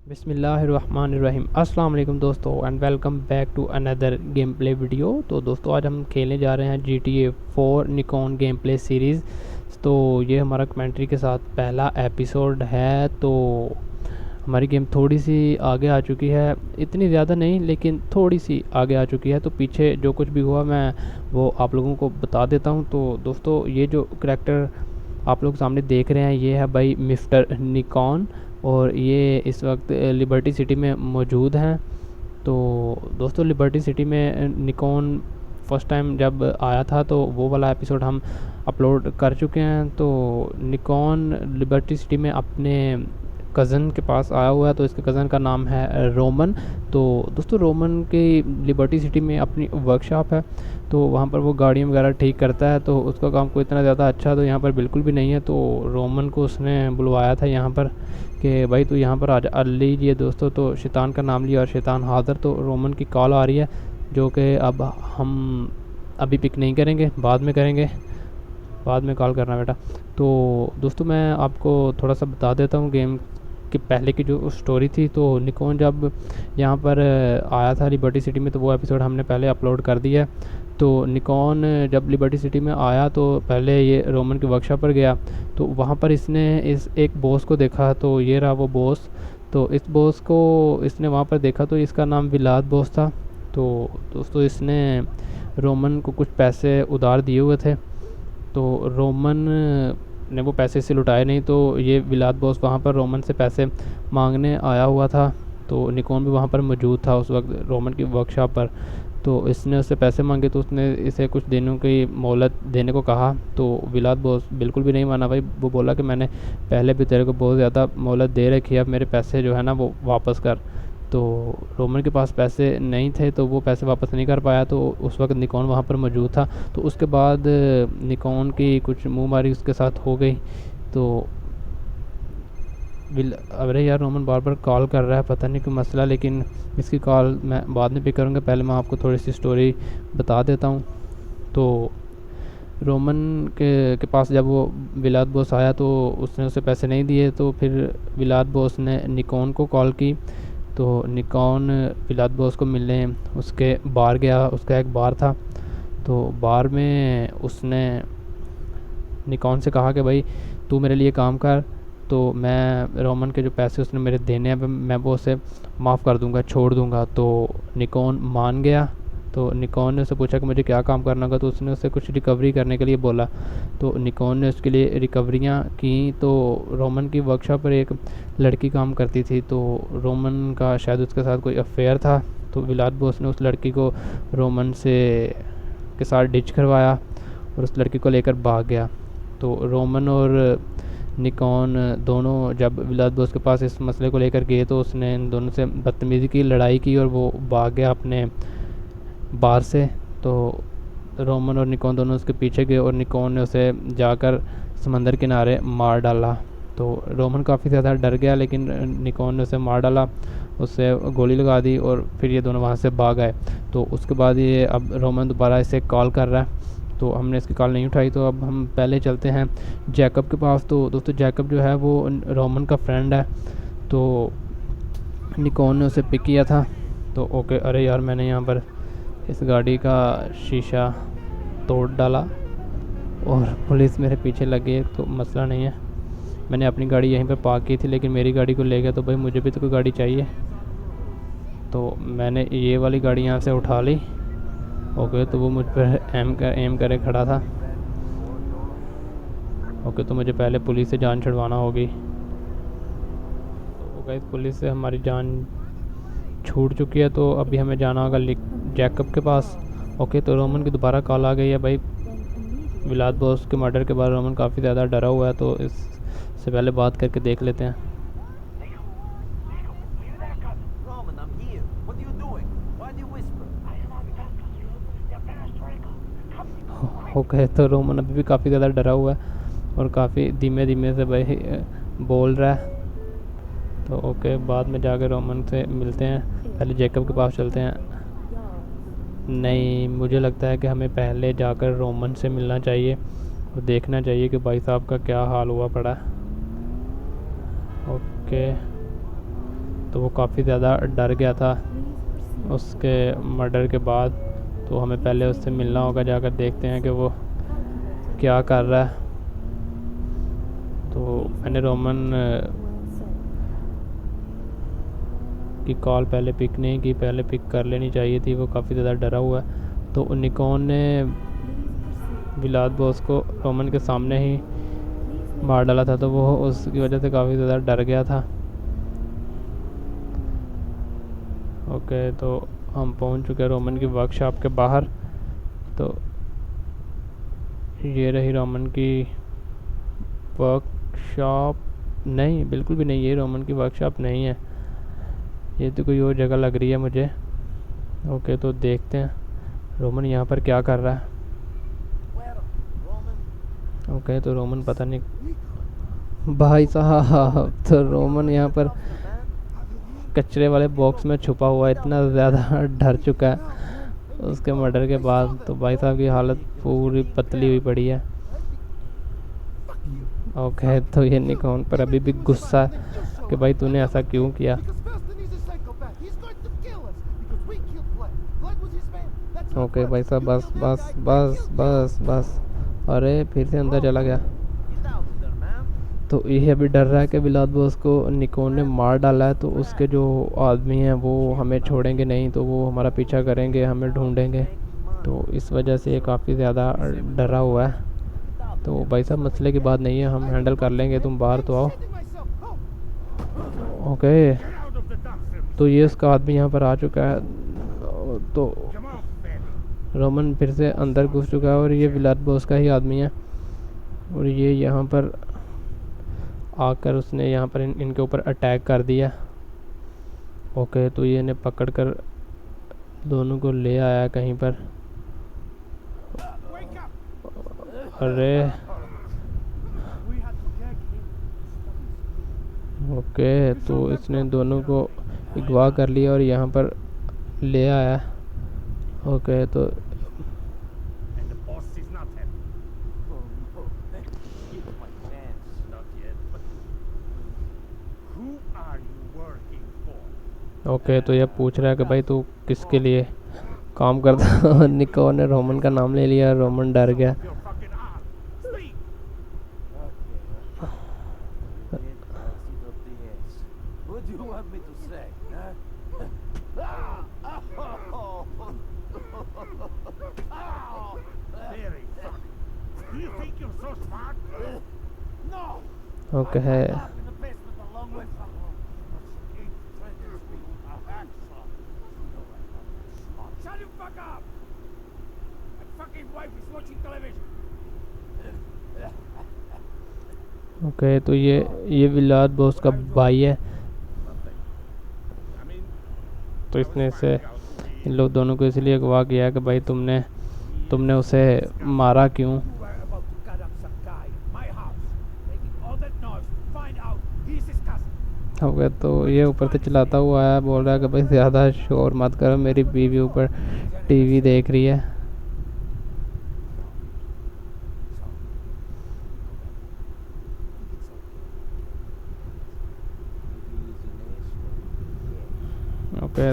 बिस्मिल्लाहिर्रहमानिर्रहीम। अस्सलाम वालेकुम दोस्तों and welcome back to another game play video. तो दोस्तों आज हम खेलने जा रहे हैं GTA 4 Nikon game play series. तो ये हमारा कमेंट्री के साथ पहला एपिसोड है। तो हमारी गेम थोड़ी सी आगे आ चुकी है, इतनी ज़्यादा नहीं लेकिन थोड़ी सी आगे आ चुकी है। तो पीछे जो कुछ भी हुआ मैं वो आप लोगों को बता देता हूँ। तो दोस्तों ये जो करैक्टर आप लोग सामने देख रहे हैं ये है भाई मिस्टर निकॉन, और ये इस वक्त लिबर्टी सिटी में मौजूद हैं। तो दोस्तों लिबर्टी सिटी में निकॉन फर्स्ट टाइम जब आया था तो वो वाला एपिसोड हम अपलोड कर चुके हैं। तो निकॉन लिबर्टी सिटी में अपने कज़न के पास आया हुआ है। तो इसके कज़न का नाम है रोमन। तो दोस्तों रोमन की लिबर्टी सिटी में अपनी वर्कशॉप है, तो वहाँ पर वो गाड़ियाँ वगैरह ठीक करता है। तो उसका काम कोई इतना ज़्यादा अच्छा तो यहाँ पर बिल्कुल भी नहीं है। तो रोमन को उसने बुलवाया था यहाँ पर कि भाई तू यहाँ पर आ जा लीजिए दोस्तों। तो शैतान का नाम लिया और शैतान हाज़िर। तो रोमन की कॉल आ रही है जो कि अब हम अभी पिक नहीं करेंगे, बाद में करेंगे, बाद में कॉल करना बेटा। तो दोस्तों मैं आपको थोड़ा सा बता देता हूँ गेम कि पहले की जो स्टोरी थी। तो निकॉन जब यहाँ पर आया था लिबर्टी सिटी में तो वो एपिसोड हमने पहले अपलोड कर दिया है। तो निकॉन जब लिबर्टी सिटी में आया तो पहले ये रोमन की वर्कशॉप पर गया। तो वहाँ पर इसने इस एक बॉस को देखा। तो ये रहा वो बॉस। तो इस बॉस को इसने वहाँ पर देखा तो इसका नाम विलाद बॉस था। तो दोस्तों इसने रोमन को कुछ पैसे उधार दिए हुए थे। तो रोमन ने वो पैसे से लुटाए नहीं। तो ये विलाद बॉस वहाँ पर रोमन से पैसे मांगने आया हुआ था। तो निकॉन भी वहाँ पर मौजूद था उस वक्त रोमन की वर्कशॉप पर। तो इसने उससे पैसे मांगे तो उसने इसे कुछ दिनों की मोहलत देने को कहा। तो विलाद बॉस बिल्कुल भी नहीं माना भाई। वो बोला कि मैंने पहले भी तेरे को बहुत ज़्यादा मोहलत दे रखी है, अब मेरे पैसे जो है ना वो वापस कर। तो रोमन के पास पैसे नहीं थे तो वो पैसे वापस नहीं कर पाया। तो उस वक्त निकॉन वहाँ पर मौजूद था। तो उसके बाद निकॉन की कुछ मुँह मारी उसके साथ हो गई। तो अरे यार रोमन बार बार कॉल कर रहा है, पता नहीं क्यों मसला, लेकिन इसकी कॉल मैं बाद में पिक करूँगा। पहले मैं आपको थोड़ी सी स्टोरी बता देता हूँ। तो रोमन के पास जब वो विलाद बॉस आया तो उसने उसे पैसे नहीं दिए। तो फिर विलाद बॉस ने निकॉन को कॉल की। तो निकॉन विलाद बॉस को मिलने उसके बार गया। उसका एक बार था। तो बार में उसने निकॉन से कहा कि भाई तू मेरे लिए काम कर, तो मैं रोमन के जो पैसे उसने मेरे देने हैं मैं वो उसे माफ़ कर दूंगा, छोड़ दूंगा। तो निकॉन मान गया। तो निकॉन ने उससे पूछा कि मुझे क्या काम करना होगा। तो उसने उससे कुछ रिकवरी करने के लिए बोला। तो निकॉन ने उसके लिए रिकवरियाँ की। तो रोमन की वर्कशॉप पर एक लड़की काम करती थी। तो रोमन का शायद उसके साथ कोई अफेयर था। तो विलाद बॉस ने उस लड़की को रोमन से के साथ डिच करवाया और उस लड़की को लेकर भाग गया। तो रोमन और निकॉन दोनों जब विलाद बॉस के पास इस मसले को लेकर गए तो उसने इन दोनों से बदतमीज़ी की, लड़ाई की और वो भाग गया अपने बार से। तो रोमन और निकॉन दोनों उसके पीछे गए और निकॉन ने उसे जाकर समंदर किनारे मार डाला। तो रोमन काफ़ी ज़्यादा डर गया लेकिन निकॉन ने उसे मार डाला, उससे गोली लगा दी और फिर ये दोनों वहाँ से भाग आए। तो उसके बाद ये अब रोमन दोबारा इसे कॉल कर रहा है। तो हमने इसकी कॉल नहीं उठाई। तो अब हम पहले चलते हैं जैकब के पास। तो दोस्तों जैकब जो है वो रोमन का फ्रेंड है। तो निकॉन ने उसे पिक किया था। तो ओके, अरे यार मैंने यहाँ पर इस गाड़ी का शीशा तोड़ डाला और पुलिस मेरे पीछे लग गई। तो मसला नहीं है, मैंने अपनी गाड़ी यहीं पर पार्क की थी लेकिन मेरी गाड़ी को ले गया। तो भाई मुझे भी तो कोई गाड़ी चाहिए। तो मैंने ये वाली गाड़ी यहाँ से उठा ली। ओके, तो वो मुझ पर एम करे खड़ा था। ओके, तो मुझे पहले पुलिस से जान छुड़वाना होगी। तो गाइस पुलिस से हमारी जान छूट चुकी है। तो अभी हमें जाना होगा जैकब के पास। ओके, तो रोमन की दोबारा कॉल आ गई है भाई। विलाद बॉस के मर्डर के बाद रोमन काफ़ी ज़्यादा डरा हुआ है। तो इससे पहले बात करके देख लेते हैं। ओके, तो रोमन अभी भी काफ़ी ज़्यादा डरा हुआ है और काफ़ी धीमे धीमे से भाई बोल रहा है। तो ओके, बाद में जाकर रोमन से मिलते हैं। पहले जैकब के पास चलते हैं। नहीं, मुझे लगता है कि हमें पहले जाकर रोमन से मिलना चाहिए और देखना चाहिए कि भाई साहब का क्या हाल हुआ पड़ा है। ओके, तो वो काफ़ी ज़्यादा डर गया था उसके मर्डर के बाद। तो हमें पहले उससे मिलना होगा, जाकर देखते हैं कि वो क्या कर रहा है। तो मैंने रोमन की कॉल पहले पिक नहीं की, पहले पिक कर लेनी चाहिए थी, वो काफ़ी ज़्यादा डरा हुआ है। तो निकॉन ने विलाद बॉस को रोमन के सामने ही मार डाला था, तो वो उसकी वजह से काफ़ी ज़्यादा डर गया था। ओके, तो हम पहुंच चुके हैं रोमन की वर्कशॉप के बाहर। तो ये रही रोमन की वर्कशॉप। नहीं, बिल्कुल भी नहीं, ये रोमन की वर्कशॉप नहीं है, ये तो कोई और जगह लग रही है मुझे। ओके, तो देखते हैं रोमन यहाँ पर क्या कर रहा है। ओके, तो रोमन पता नहीं भाई साहब, तो रोमन यहाँ पर कचरे वाले बॉक्स में छुपा हुआ है, इतना ज़्यादा डर चुका है उसके मर्डर के बाद। तो भाई साहब की हालत पूरी पतली हुई पड़ी है। ओके, तो ये निकॉन पर अभी भी गुस्सा है कि भाई तूने ऐसा क्यों किया। ओके भाई साहब, बस बस बस बस बस। अरे फिर से अंदर चला गया। तो ये अभी डर रहा है कि विलाद बॉस को निकॉन ने मार डाला है, तो उसके जो आदमी हैं वो हमें छोड़ेंगे नहीं, तो वो हमारा पीछा करेंगे, हमें ढूंढेंगे। तो इस वजह से ये काफ़ी ज़्यादा डरा हुआ है। तो भाई साहब मसले की बात नहीं है, हम हैंडल कर लेंगे, तुम बाहर तो आओ। ओके, तो ये उसका आदमी यहाँ पर आ चुका है। तो रोमन फिर से अंदर घुस चुका है और ये विलाद बॉस का ही आदमी है। और ये यहाँ पर आकर उसने यहाँ पर इनके ऊपर अटैक कर दिया। ओके, तो ये इन्हें पकड़ कर दोनों को ले आया कहीं पर। अरे ओके, तो इसने दोनों को अगवा कर लिया और यहाँ पर ले आया। ओके, तो ओके, तो ये पूछ रहा है कि भाई तू किसके लिए काम करता। निकॉन ने रोमन का नाम ले लिया, रोमन डर गया। ओके है। ओके, तो ये विलाद बॉस का भाई है। तो इसने इसे इन लोग दोनों को इसलिए अगवा किया कि भाई तुमने उसे मारा क्यों। ओके, तो ये ऊपर से चिल्लाता हुआ आया, बोल रहा है कि भाई ज़्यादा शोर मत करो, मेरी बीवी ऊपर टीवी देख रही है। ओके,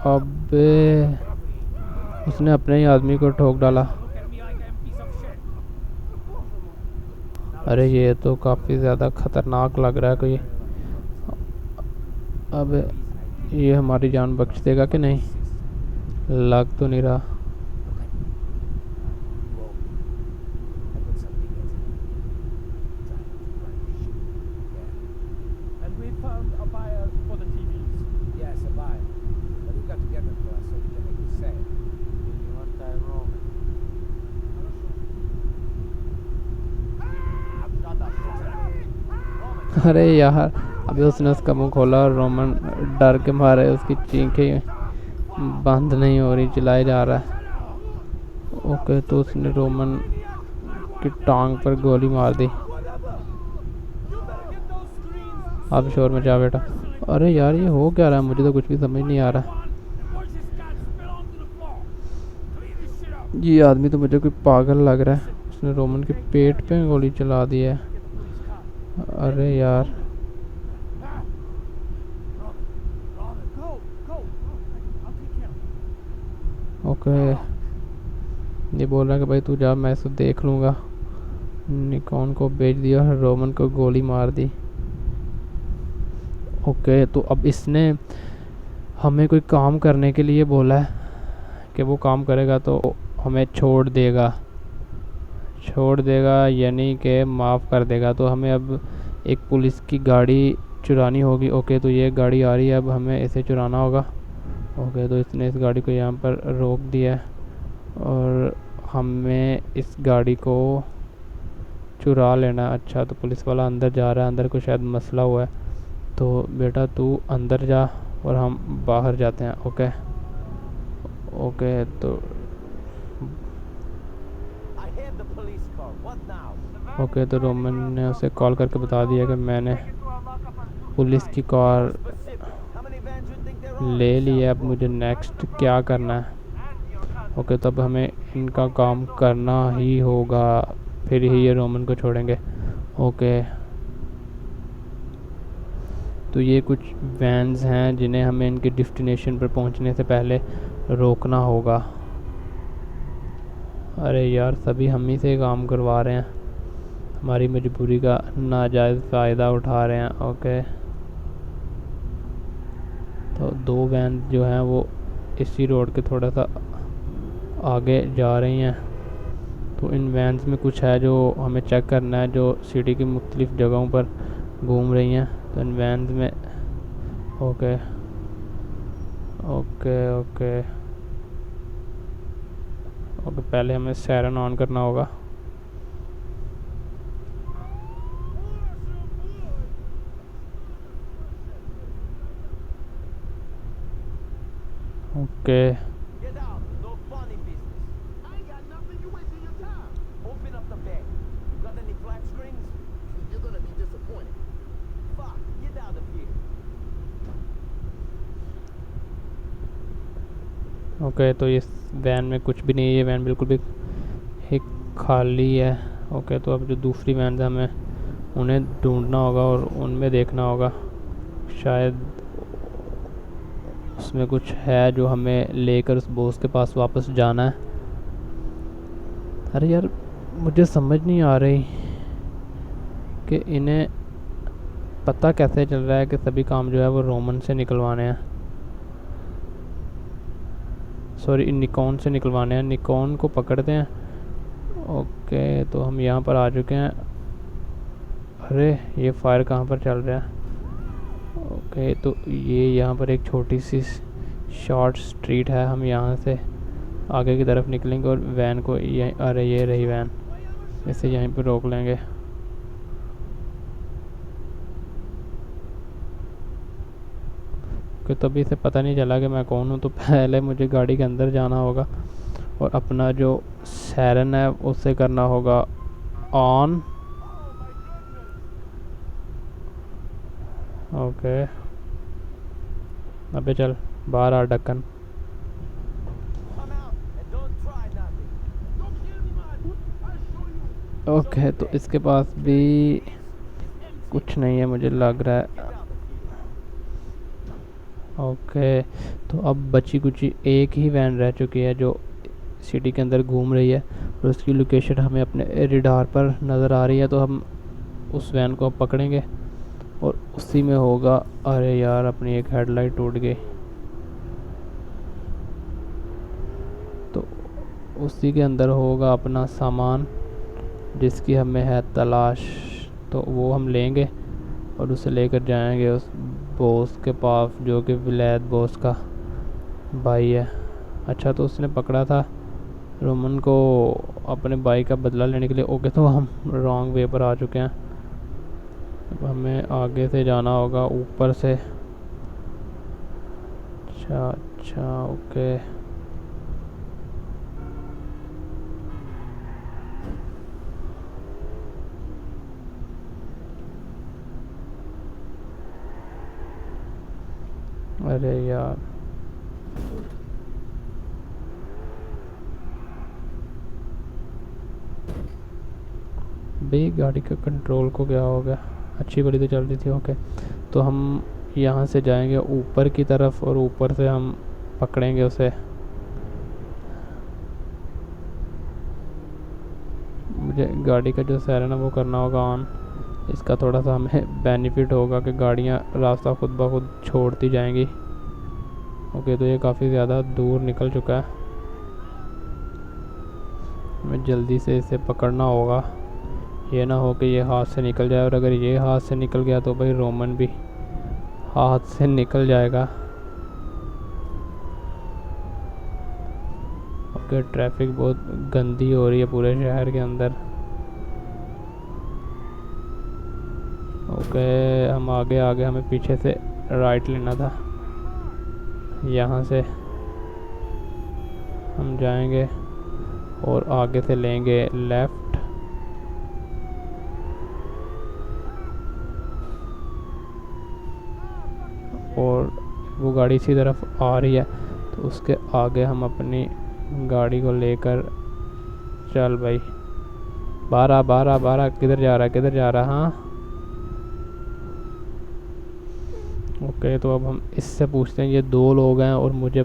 अबे उसने अपने ही आदमी को ठोक डाला। अरे ये तो काफ़ी ज़्यादा ख़तरनाक लग रहा है कोई। अब ये हमारी जान बख्श देगा कि नहीं, लग तो नहीं रहा। अरे यार, अभी उसने उसका मुंह खोला और रोमन डर के मारे उसकी चीखें बंद नहीं हो रही, चिल्लाए जा रहा है। ओके, तो उसने रोमन की टांग पर गोली मार दी। अब शोर मचा बेटा। अरे यार, ये हो क्या रहा है, मुझे तो कुछ भी समझ नहीं आ रहा। ये आदमी तो मुझे कोई पागल लग रहा है, उसने रोमन के पेट पे गोली चला दी है। अरे यार, ओके, ये बोल रहा है कि भाई तू जा, मैं इसको देख लूँगा। निकॉन को भेज दिया और रोमन को गोली मार दी। ओके, तो अब इसने हमें कोई काम करने के लिए बोला है कि वो काम करेगा तो हमें छोड़ देगा यानी कि माफ़ कर देगा। तो हमें अब एक पुलिस की गाड़ी चुरानी होगी। ओके, तो ये गाड़ी आ रही है, अब हमें इसे चुराना होगा। ओके, तो इसने इस गाड़ी को यहाँ पर रोक दिया है और हमें इस गाड़ी को चुरा लेना। अच्छा, तो पुलिस वाला अंदर जा रहा है, अंदर को शायद मसला हुआ है। तो बेटा तू अंदर जा और हम बाहर जाते हैं। ओके ओके, तो ओके, तो रोमन ने उसे कॉल करके बता दिया कि मैंने पुलिस की कार ले ली है, अब मुझे नेक्स्ट क्या करना है। ओके, तब हमें इनका काम करना ही होगा, फिर ही ये रोमन को छोड़ेंगे। ओके, तो ये कुछ वैन्स हैं जिन्हें हमें इनके डेस्टिनेशन पर पहुंचने से पहले रोकना होगा। अरे यार, सभी हम ही से काम करवा रहे हैं, हमारी मजबूरी का नाजायज़ फ़ायदा उठा रहे हैं। ओके, तो दो वैन जो हैं वो इसी रोड के थोड़ा सा आगे जा रही हैं। तो इन वैन्स में कुछ है जो हमें चेक करना है, जो सिटी की मुख्तलिफ़ जगहों पर घूम रही हैं। तो इन वैन्स में ओके ओके ओके ओके, पहले हमें सायरन ऑन करना होगा। ओके, ओके, तो इस वैन में कुछ भी नहीं है, ये वैन बिल्कुल भी एक खाली है। ओके, तो अब जो दूसरी वैन है हमें उन्हें ढूंढना होगा और उनमें देखना होगा, शायद उसमें कुछ है जो हमें लेकर उस बॉस के पास वापस जाना है। अरे यार, मुझे समझ नहीं आ रही कि इन्हें पता कैसे चल रहा है कि सभी काम जो है वो रोमन से निकलवाने हैं, सॉरी निकॉन से निकलवाने हैं। निकॉन को पकड़ते हैं। ओके, तो हम यहाँ पर आ चुके हैं। अरे ये फायर कहाँ पर चल रहा है। ओके, तो ये यहाँ पर एक छोटी सी शॉर्ट स्ट्रीट है, हम यहाँ से आगे की तरफ निकलेंगे और वैन को यहीं, अरे ये रही वैन, इसे यहीं पर रोक लेंगे। कि तभी से पता नहीं चला कि मैं कौन हूँ, तो पहले मुझे गाड़ी के अंदर जाना होगा और अपना जो सायरन है उसे करना होगा ऑन। ओके, अबे चल बाहर आ ढक्कन। ओके, तो इसके पास भी कुछ नहीं है मुझे लग रहा है। ओके, तो अब बची कुची एक ही वैन रह चुकी है जो सिटी के अंदर घूम रही है और उसकी लोकेशन हमें अपने रेडार पर नज़र आ रही है। तो हम उस वैन को अब पकड़ेंगे और उसी में होगा, अरे यार अपनी एक हेडलाइट टूट गई, तो उसी के अंदर होगा अपना सामान जिसकी हमें है तलाश। तो वो हम लेंगे और उसे लेकर जाएंगे उस बॉस के पास जो कि विलायत बॉस का भाई है। अच्छा, तो उसने पकड़ा था रोमन को अपने भाई का बदला लेने के लिए। ओके, तो हम रॉन्ग वे पर आ चुके हैं, अब हमें आगे से जाना होगा ऊपर से। अच्छा अच्छा, ओके, अरे यार भाई गाड़ी का कंट्रोल को क्या हो गया, अच्छी बड़ी तो चल रही थी। ओके, तो हम यहाँ से जाएंगे ऊपर की तरफ और ऊपर से हम पकड़ेंगे उसे। गाड़ी का जो सायरन है वो करना होगा ऑन। इसका थोड़ा सा हमें बेनिफिट होगा कि गाड़ियाँ रास्ता खुद ब खुद छोड़ती जाएंगी। ओके, तो ये काफ़ी ज़्यादा दूर निकल चुका है, हमें जल्दी से इसे पकड़ना होगा। ये ना हो कि ये हाथ से निकल जाए, और अगर ये हाथ से निकल गया तो भाई रोमन भी हाथ से निकल जाएगा। ओके, ट्रैफिक बहुत गंदी हो रही है पूरे शहर के अंदर। ओके, हम आगे आगे, हमें पीछे से राइट लेना था। यहाँ से हम जाएंगे और आगे से लेंगे लेफ़्ट। और वो गाड़ी इसी तरफ आ रही है, तो उसके आगे हम अपनी गाड़ी को लेकर, चल भाई 12 12 12, किधर जा रहा है, किधर जा रहा है? हाँ, ओके, तो अब हम इससे पूछते हैं। ये 2 लोग हैं और मुझे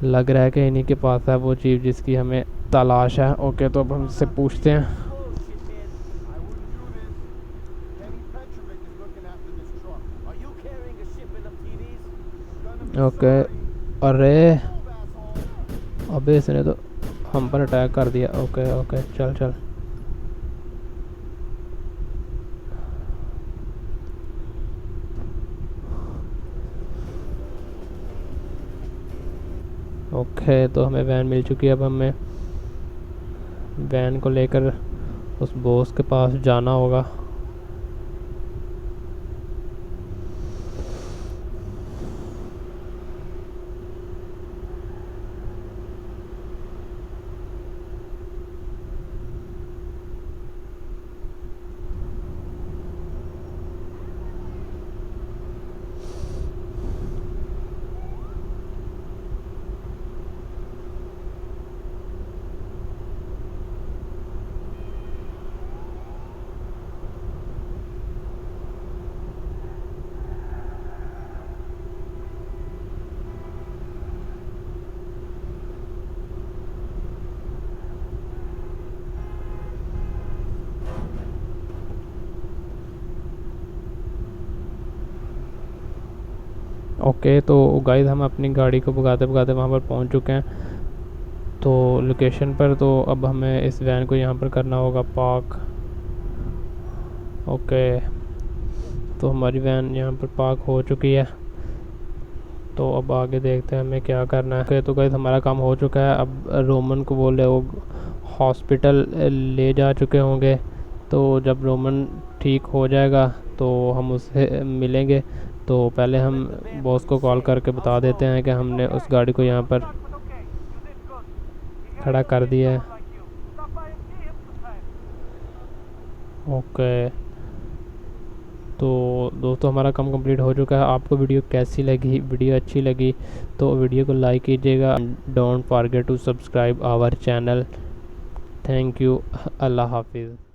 लग रहा है कि इन्हीं के पास है वो चीज़ जिसकी हमें तलाश है। ओके, तो अब हम इससे पूछते हैं। ओके, अरे अबे इसने तो हम पर अटैक कर दिया। ओके ओके, चल चल। ओके, तो हमें वैन मिल चुकी है। अब हमें वैन को लेकर उस बॉस के पास जाना होगा। ओके, तो गाइस हम अपनी गाड़ी को भगाते भगाते वहाँ पर पहुँच चुके हैं तो लोकेशन पर। तो अब हमें इस वैन को यहाँ पर करना होगा पार्क। ओके, तो हमारी वैन यहाँ पर पार्क हो चुकी है। तो अब आगे देखते हैं हमें क्या करना है। ओके, तो गाइस हमारा काम हो चुका है। अब रोमन को बोल रहे वो हॉस्पिटल ले जा चुके होंगे, तो जब रोमन ठीक हो जाएगा तो हम उससे मिलेंगे। तो पहले हम बॉस को कॉल करके बता देते हैं कि हमने उस गाड़ी को यहाँ पर खड़ा कर दिया है। ओके, तो दोस्तों हमारा काम कंप्लीट हो चुका है। आपको वीडियो कैसी लगी? वीडियो अच्छी लगी तो वीडियो को लाइक कीजिएगा। Don't forget to subscribe our channel. Thank you. अल्लाह हाफिज़।